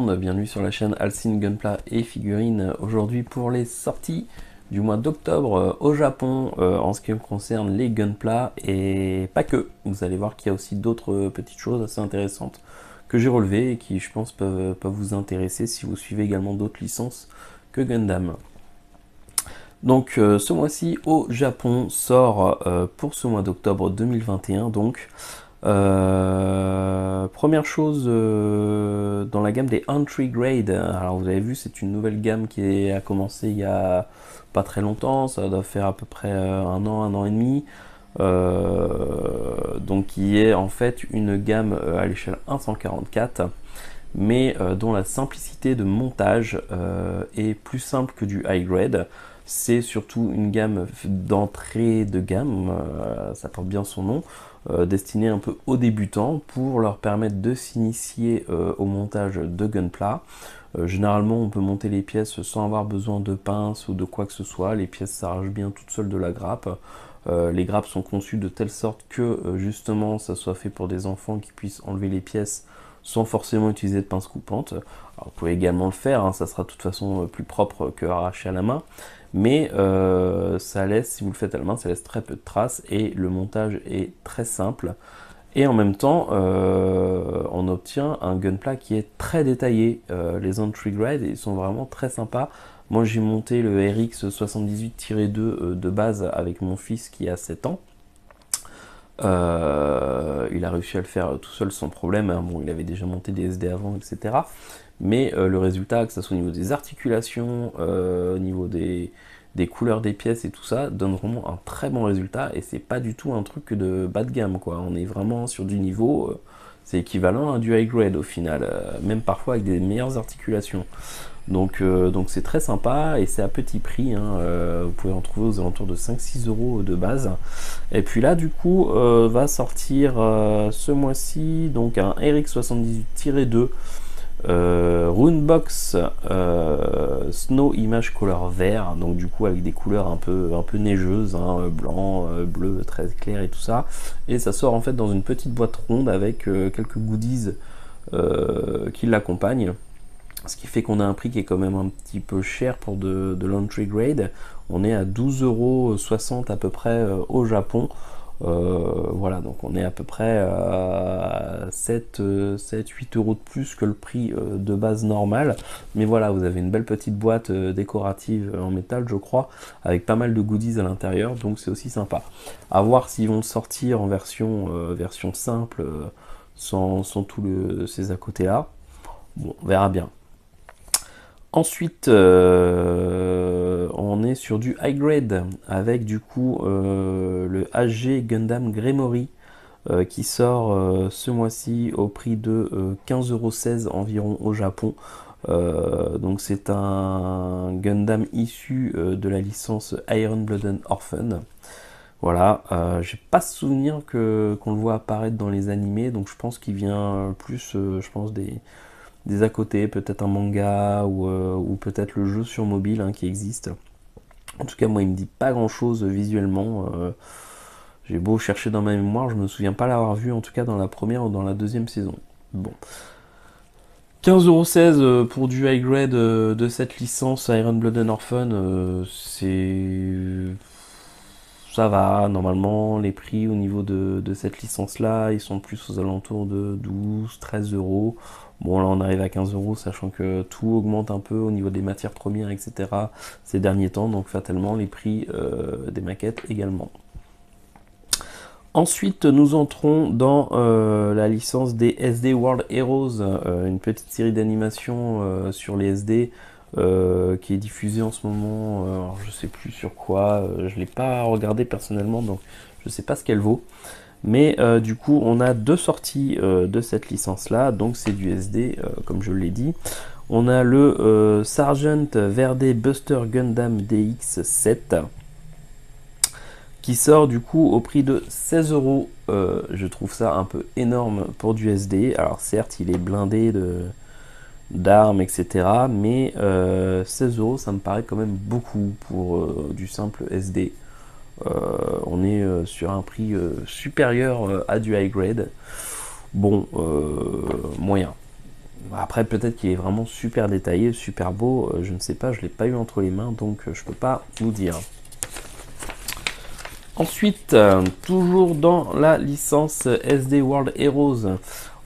monde, bienvenue sur la chaîne Alcine Gunpla et Figurines. Aujourd'hui pour les sorties du mois d'octobre au Japon en ce qui me concerne les Gunpla et pas que. Vous allez voir qu'il y a aussi d'autres petites choses assez intéressantes que j'ai relevées et qui je pense peuvent vous intéresser si vous suivez également d'autres licences que Gundam. Donc ce mois-ci au Japon sort pour ce mois d'octobre 2021 donc première chose dans la gamme des Entry Grade. Alors vous avez vu, c'est une nouvelle gamme qui a commencé il y a pas très longtemps, ça doit faire à peu près un an et demi. Donc qui est en fait une gamme à l'échelle 1/144, mais dont la simplicité de montage est plus simple que du high grade. C'est surtout une gamme d'entrée de gamme, ça porte bien son nom, destinée un peu aux débutants pour leur permettre de s'initier au montage de Gunpla. Généralement on peut monter les pièces sans avoir besoin de pince ou de quoi que ce soit, les pièces s'arrachent bien toutes seules de la grappe. Les grappes sont conçues de telle sorte que justement ça soit fait pour des enfants qui puissent enlever les pièces sans forcément utiliser de pince coupante. Alors, vous pouvez également le faire, hein, ça sera de toute façon plus propre que arraché à la main, mais ça laisse, si vous le faites à la main, ça laisse très peu de traces et le montage est très simple. Et en même temps, on obtient un Gunpla qui est très détaillé. Les Entry Grade, ils sont vraiment très sympas. Moi, j'ai monté le RX78-2 de base avec mon fils qui a 7 ans. Il a réussi à le faire tout seul sans problème, hein. Bon, il avait déjà monté des SD avant, etc. Mais le résultat, que ce soit au niveau des articulations, au niveau des couleurs des pièces et tout ça, donne vraiment un très bon résultat. Et c'est pas du tout un truc de bas de gamme, quoi. On est vraiment sur du niveau, c'est équivalent à du high grade au final, même parfois avec des meilleures articulations. Donc c'est très sympa et c'est à petit prix, hein. Vous pouvez en trouver aux alentours de 5-6 euros de base. Et puis là du coup va sortir ce mois-ci donc un RX78-2 Runebox Snow Image Color vert, donc du coup avec des couleurs un peu neigeuses, hein, blanc, bleu très clair et tout ça. Et ça sort en fait dans une petite boîte ronde avec quelques goodies qui l'accompagnent. Ce qui fait qu'on a un prix qui est quand même un petit peu cher pour de l'entry grade. On est à 12,60 € à peu près au Japon. Voilà, donc on est à peu près à 7-8 € de plus que le prix de base normal. Mais voilà, vous avez une belle petite boîte décorative en métal, je crois, avec pas mal de goodies à l'intérieur, donc c'est aussi sympa. À voir s'ils vont le sortir en version simple, sans tous ces à côté là. Bon, on verra bien. Ensuite, on est sur du high grade avec du coup le HG Gundam Gremory qui sort ce mois-ci au prix de 15,16 € environ au Japon. Donc c'est un Gundam issu de la licence Iron Blooded Orphan. Voilà, j'ai pas souvenir qu'on le voit apparaître dans les animés, donc je pense qu'il vient plus, je pense des à côté, peut-être un manga ou peut-être le jeu sur mobile, hein, qui existe. En tout cas, moi, il me dit pas grand-chose visuellement. J'ai beau chercher dans ma mémoire, je me souviens pas l'avoir vu, en tout cas dans la première ou dans la deuxième saison. Bon. 15,16 € pour du high grade de cette licence Iron Blooded Orphan, ça va, normalement, les prix au niveau de cette licence-là, ils sont plus aux alentours de 12-13 €. Bon, là, on arrive à 15 €, sachant que tout augmente un peu au niveau des matières premières, etc. ces derniers temps, donc fatalement, les prix des maquettes également. Ensuite, nous entrons dans la licence des SD World Heroes, une petite série d'animation sur les SD, qui est diffusée en ce moment, alors je sais plus sur quoi, je l'ai pas regardé personnellement, donc je sais pas ce qu'elle vaut. Mais du coup, on a deux sorties de cette licence-là, donc c'est du SD, comme je l'ai dit. On a le Sergeant Verde Buster Gundam DX7, qui sort du coup au prix de 16 €. Je trouve ça un peu énorme pour du SD. Alors certes, il est blindé d'armes, etc. Mais 16 €, ça me paraît quand même beaucoup pour du simple SD. On est sur un prix supérieur à du high grade. Bon, moyen. Après, peut-être qu'il est vraiment super détaillé, super beau, je ne sais pas, je ne l'ai pas eu entre les mains, donc je peux pas vous dire. Ensuite, toujours dans la licence SD World Heroes,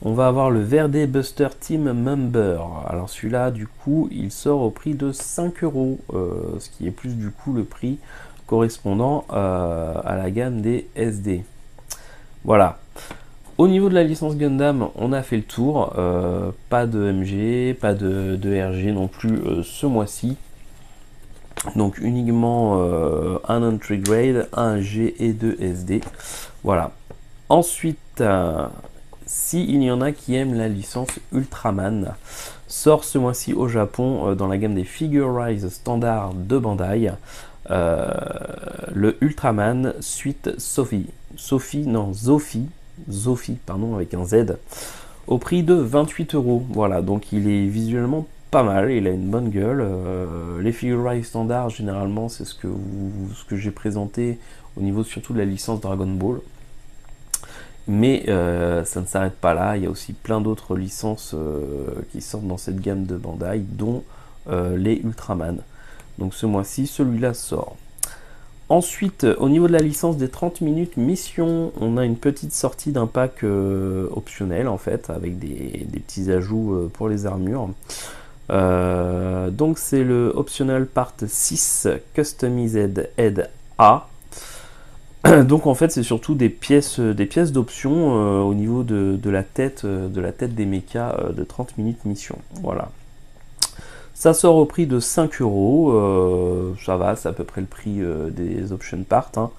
on va avoir le Verde Buster Team Member. Alors celui-là, du coup, il sort au prix de 5 euros, ce qui est plus du coup le prix correspondant à la gamme des SD. Voilà. Au niveau de la licence Gundam, on a fait le tour. Pas de MG, pas de RG non plus ce mois-ci. Donc uniquement un entry grade, un G et 2 SD. Voilà. Ensuite, s'il y en a qui aiment la licence Ultraman, sort ce mois-ci au Japon dans la gamme des Figure-Rise standard de Bandai. Le Ultraman suite Sophie. Zophie, pardon, avec un Z. Au prix de 28 euros. Voilà, donc il est visuellement pas mal, il a une bonne gueule. Les Figure-Rise standard, généralement, c'est ce que j'ai présenté au niveau surtout de la licence Dragon Ball. Mais ça ne s'arrête pas là, il y a aussi plein d'autres licences qui sortent dans cette gamme de Bandai, dont les Ultraman. Donc ce mois-ci, celui-là sort. Ensuite, au niveau de la licence des 30 minutes mission, on a une petite sortie d'un pack optionnel en fait, avec des petits ajouts pour les armures. Donc c'est le Optional Part 6 Customized Head A. Donc en fait c'est surtout des pièces d'options au niveau de la tête des mechas de 30 minutes mission. Voilà. Ça sort au prix de 5 euros, ça va, c'est à peu près le prix des option parts. Hein.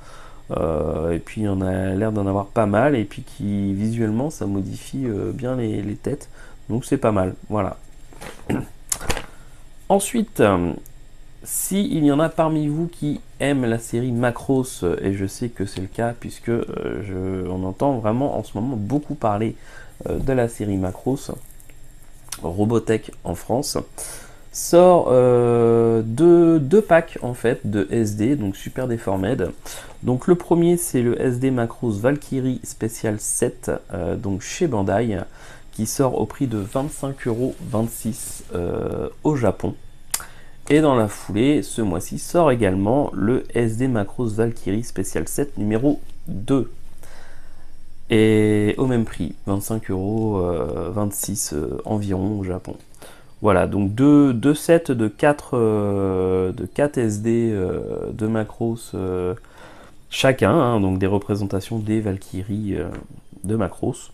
Et puis on a l'air d'en avoir pas mal, et puis qui visuellement ça modifie bien les têtes, donc c'est pas mal, voilà. Ensuite, s'il y en a parmi vous qui aiment la série Macross, et je sais que c'est le cas puisque on entend vraiment en ce moment beaucoup parler de la série Macross, Robotech en France, sort deux packs en fait de SD, donc Super Deformed. Donc le premier c'est le SD Macross Valkyrie Special 7, donc chez Bandai, qui sort au prix de 25,26 € au Japon. Et dans la foulée, ce mois-ci sort également le SD Macross Valkyrie Special 7 numéro 2. Et au même prix, 25,26 € environ au Japon. Voilà, donc deux sets de 4 SD de Macross chacun, hein, donc des représentations des Valkyries de Macross.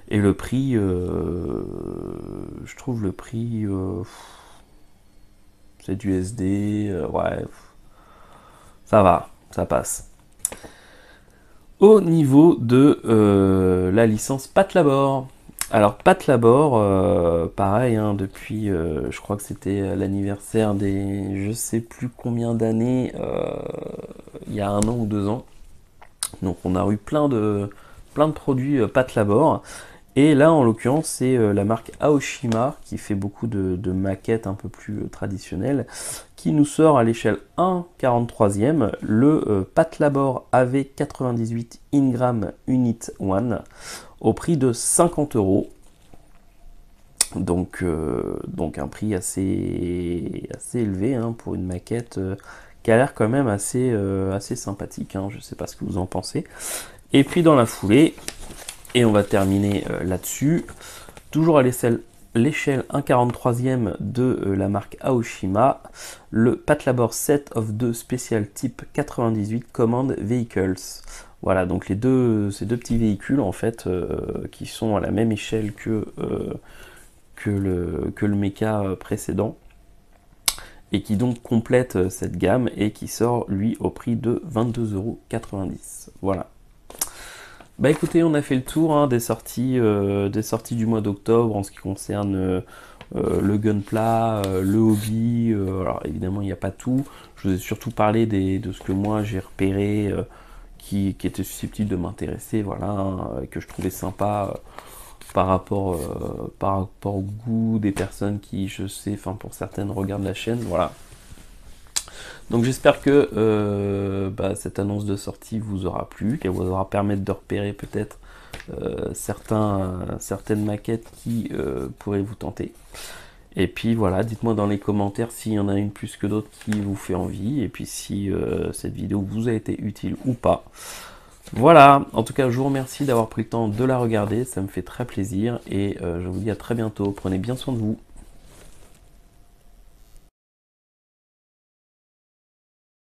Et le prix, je trouve le prix, c'est du SD, ouais, ça va, ça passe. Au niveau de la licence Patlabor. Alors Patlabor, pareil, hein, depuis, je crois que c'était l'anniversaire des je sais plus combien d'années, il y a 1 an ou 2 ans. Donc on a eu plein de produits Patlabor. Et là, en l'occurrence, c'est la marque Aoshima qui fait beaucoup de maquettes un peu plus traditionnelles, qui nous sort à l'échelle 1/43e le Patlabor AV98 Ingram Unit 1 au prix de 50 €. Donc un prix assez élevé hein, pour une maquette qui a l'air quand même assez sympathique. Hein, je ne sais pas ce que vous en pensez. Et puis dans la foulée, et on va terminer là-dessus, toujours à l'échelle 1/43e de la marque Aoshima, le Patlabor Set of 2 Special Type 98 Command Vehicles. Voilà, donc ces deux petits véhicules en fait qui sont à la même échelle que le mecha précédent, et qui donc complète cette gamme et qui sort lui au prix de 22,90 €. Voilà. Bah écoutez, on a fait le tour hein, des sorties du mois d'octobre en ce qui concerne le Gunpla, le hobby. Alors évidemment, il n'y a pas tout. Je vous ai surtout parlé de ce que moi j'ai repéré qui était susceptible de m'intéresser, voilà, hein, que je trouvais sympa par rapport au goût des personnes qui, je sais, enfin pour certaines, regardent la chaîne, voilà. Donc j'espère que cette annonce de sortie vous aura plu, qu'elle vous aura permis de repérer peut-être certaines maquettes qui pourraient vous tenter. Et puis voilà, dites-moi dans les commentaires s'il y en a une plus que d'autres qui vous fait envie, et puis si cette vidéo vous a été utile ou pas. Voilà, en tout cas je vous remercie d'avoir pris le temps de la regarder, ça me fait très plaisir, et je vous dis à très bientôt, prenez bien soin de vous.